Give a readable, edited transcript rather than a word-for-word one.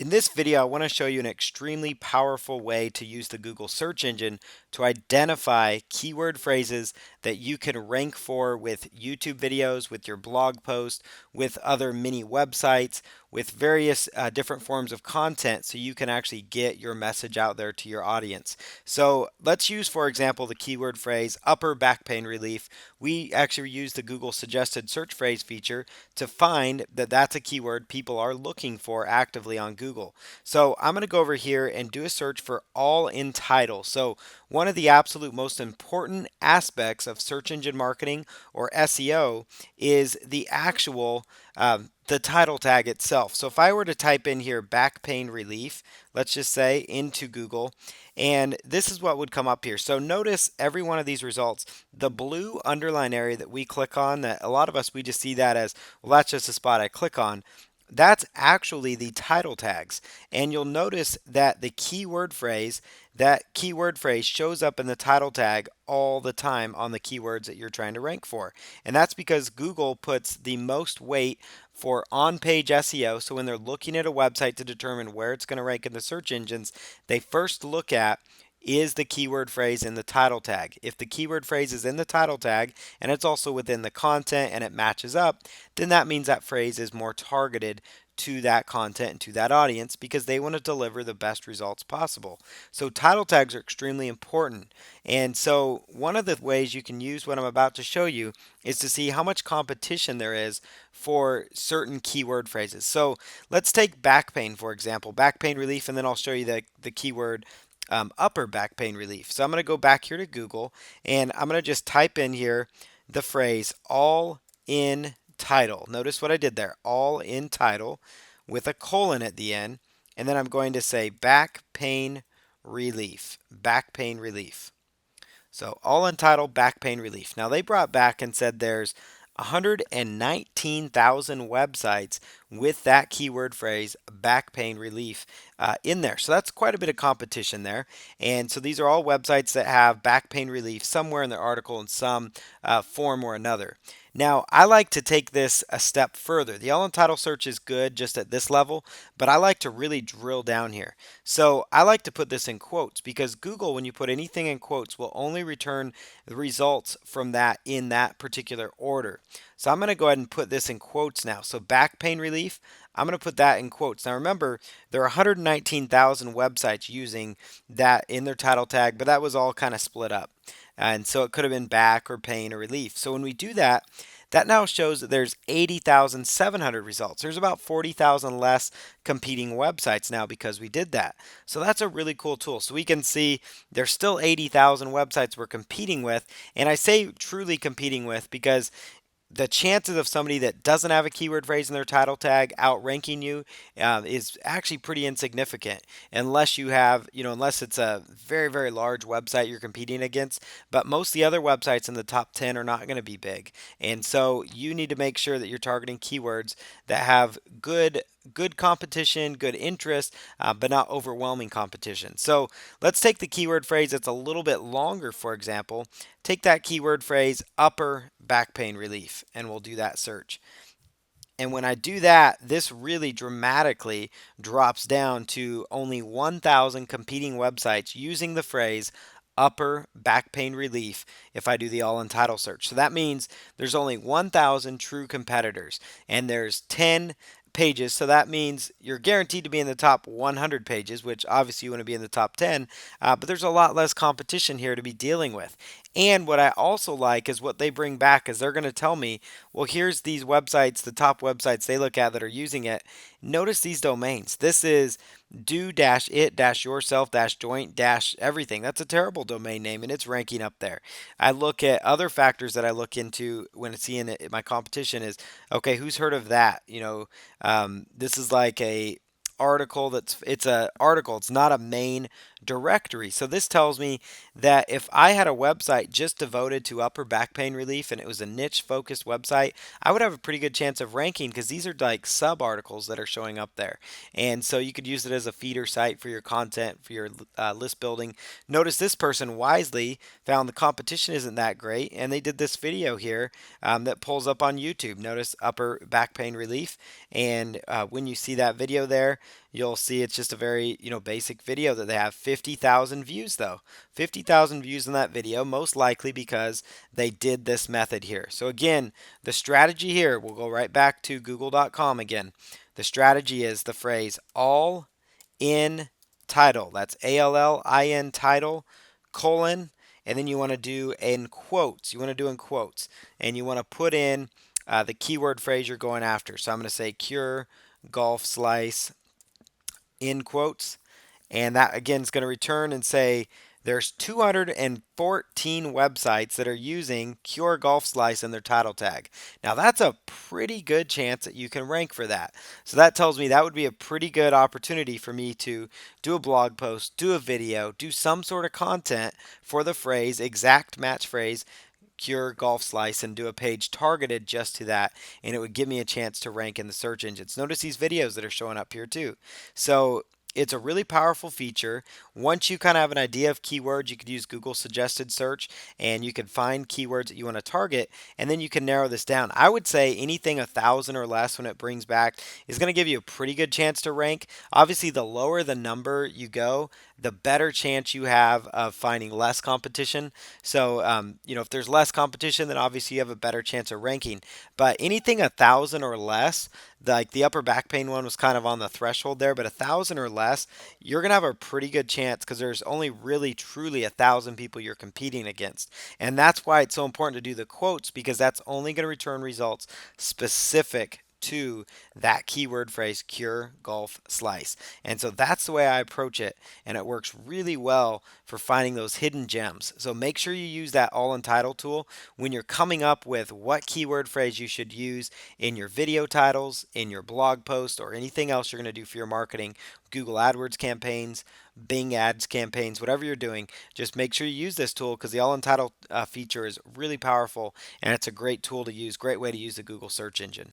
In this video, I want to show you an extremely powerful way to use the Google search engine to identify keyword phrases that you can rank for with YouTube videos, with your blog post, with other mini websites, with various different forms of content so you can actually get your message out there to your audience. So let's use, for example, the keyword phrase upper back pain relief. We actually use the Google suggested search phrase feature to find that that's a keyword people are looking for actively on Google. So I'm going to go over here and do a search for all in title. So one of the absolute most important aspects of search engine marketing or SEO is the actual the title tag itself. So if I were to type in here back pain relief, let's just say into Google, and this is what would come up here. So notice every one of these results, the blue underline area that we click on, that a lot of us, we just see that as, well, that's just a spot I click on. That's actually the title tags. And you'll notice that the keyword phrase, that keyword phrase shows up in the title tag all the time on the keywords that you're trying to rank for. And that's because Google puts the most weight for on-page SEO. So when they're looking at a website to determine where it's going to rank in the search engines, they first look at, is the keyword phrase in the title tag. If the keyword phrase is in the title tag and it's also within the content and it matches up, then that means that phrase is more targeted to that content and to that audience because they want to deliver the best results possible. So title tags are extremely important. And so one of the ways you can use what I'm about to show you is to see how much competition there is for certain keyword phrases. So let's take back pain, for example, back pain relief, and then I'll show you the keyword upper back pain relief. So I'm going to go back here to Google and I'm going to just type in here the phrase all in title. Notice what I did there, all in title with a colon at the end. And then I'm going to say back pain relief, back pain relief. So all in title, back pain relief. Now they brought back and said there's 119,000 websites with that keyword phrase back pain relief in there. So that's quite a bit of competition there. And so these are all websites that have back pain relief somewhere in their article in some form or another. Now, I like to take this a step further. The all in title search is good just at this level, but I like to really drill down here. So I like to put this in quotes because Google, when you put anything in quotes, will only return the results from that in that particular order. So I'm going to go ahead and put this in quotes now. So back pain relief, I'm going to put that in quotes. Now remember, there are 119,000 websites using that in their title tag, but that was all kind of split up. And so it could have been back or pain or relief. So when we do that, that now shows that there's 80,700 results. There's about 40,000 less competing websites now because we did that. So that's a really cool tool. So we can see there's still 80,000 websites we're competing with. And I say truly competing with because the chances of somebody that doesn't have a keyword phrase in their title tag outranking you is actually pretty insignificant unless you have, unless it's a very, very large website you're competing against. But most of the other websites in the top 10 are not going to be big. And so you need to make sure that you're targeting keywords that have good competition, good interest, but not overwhelming competition. So let's take the keyword phrase that's a little bit longer, for example. Take that keyword phrase, upper back pain relief, and we'll do that search. And when I do that, this really dramatically drops down to only 1,000 competing websites using the phrase upper back pain relief if I do the all in title search. So that means there's only 1,000 true competitors and there's 10 pages. So that means you're guaranteed to be in the top 100 pages, which obviously you want to be in the top 10, but there's a lot less competition here to be dealing with. And what I also like is what they bring back is they're going to tell me, well, here's these websites, the top websites they look at that are using it. Notice these domains. This is do-it-yourself-joint-everything. That's a terrible domain name and it's ranking up there. I look at other factors that I look into when seeing it, my competition is, okay, who's heard of that? This is like a article it's a article, it's not a main directory. So this tells me that if I had a website just devoted to upper back pain relief and it was a niche focused website, I would have a pretty good chance of ranking because these are like sub articles that are showing up there. And so you could use it as a feeder site for your content, for your list building. Notice this person wisely found the competition isn't that great and they did this video here that pulls up on YouTube. Notice upper back pain relief, and when you see that video there, you'll see it's just a very, basic video that they have 50,000 views though. 50,000 views in that video, most likely because they did this method here. So again, the strategy here, we'll go right back to google.com again. The strategy is the phrase all in title. That's ALLIN title, colon, and then you want to do in quotes. You want to do in quotes, and you want to put in the keyword phrase you're going after. So I'm going to say cure golf slice in quotes, and that again is going to return and say there's 214 websites that are using Cure Golf Slice in their title tag. Now that's a pretty good chance that you can rank for that. So that tells me that would be a pretty good opportunity for me to do a blog post, do a video, do some sort of content for the phrase, exact match phrase, Cure Golf Slice, and do a page targeted just to that, and it would give me a chance to rank in the search engines. Notice these videos that are showing up here too. So it's a really powerful feature. Once you kind of have an idea of keywords, you could use Google suggested search and you could find keywords that you want to target, and then you can narrow this down. I would say anything 1,000 or less when it brings back is going to give you a pretty good chance to rank. Obviously, the lower the number you go, the better chance you have of finding less competition. So, if there's less competition, then obviously you have a better chance of ranking. But anything 1,000 or less, like the upper back pain one was kind of on the threshold there, but 1,000 or less, you're gonna have a pretty good chance because there's only really truly 1,000 people you're competing against, and that's why it's so important to do the quotes because that's only going to return results specific to that keyword phrase cure golf slice. And so that's the way I approach it, and it works really well for finding those hidden gems. So make sure you use that all in title tool when you're coming up with what keyword phrase you should use in your video titles, in your blog post, or anything else you're going to do for your marketing, Google AdWords campaigns, Bing ads campaigns, whatever you're doing. Just make sure you use this tool because the all in title feature is really powerful, and it's a great tool to use, great way to use the Google search engine.